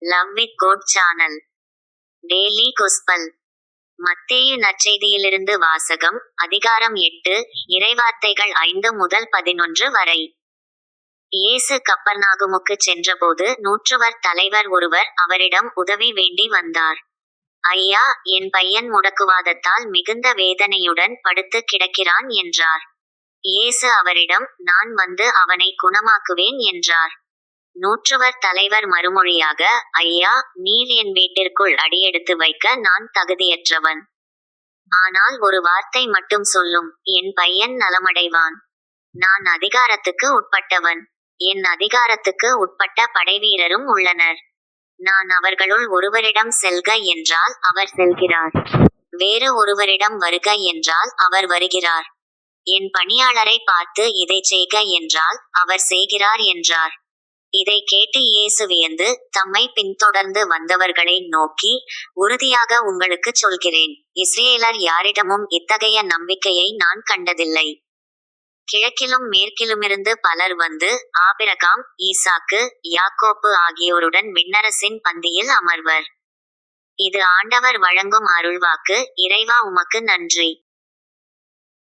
Love with God channel daily gospel மத்தேயு நற்செய்தியிலிருந்து வாசகம். அதிகாரம் 8, இறைவார்த்தைகள் 5 முதல் 11 வரை. இயேசு கப்பர்நாகுமுக்குச் சென்றபோது நூற்றுவர் தலைவர் ஒருவர் அவரிடம் உதவி வேண்டி வந்தார். ஐயா, என் பையன் முடக்குவாதத்தால் மிகுந்த வேதனையுடன் படுத்து கிடக்கிறான் என்றார். இயேசு அவரிடம், நான் வந்து அவனை குணமாக்குவேன் என்றார். நூற்றுவர் தலைவர் மறுமொழியாக, ஐயா, நீர் என் வீட்டிற்குள் அடியெடுத்து வைக்க நான் தகுதியற்றவன். ஆனால் ஒரு வார்த்தை மட்டும் சொல்லும், என் பையன் நலமடைவான். நான் அதிகாரத்துக்கு உட்பட்டவன். என் அதிகாரத்துக்கு உட்பட்ட படைவீரரும் உள்ளனர். நான் அவர்களுள் ஒருவரிடம் செல்க என்றால் அவர் செல்கிறார். வேறு ஒருவரிடம் வருக என்றால் அவர் வருகிறார். என் பணியாளரை பார்த்து இதைச் செய்க என்றால் அவர் செய்கிறார் என்றார். இதை கேட்டு இயேசு வியந்து தம்மை பின்தொடர்ந்து வந்தவர்களை நோக்கி, உறுதியாக உங்களுக்குச் சொல்கிறேன், இஸ்ரேலர் யாரிடமும் இத்தகைய நம்பிக்கையை நான் கண்டதில்லை. கிழக்கிலும் மேற்கிலுமிருந்து பலர் வந்து ஆபிரகாம், ஈசாக்கு, யாக்கோப்பு ஆகியோருடன் விண்ணரசின் பந்தியில் அமர்வர். இது ஆண்டவர் வழங்கும் அருள்வாக்கு. இறைவா, உமக்கு நன்றி.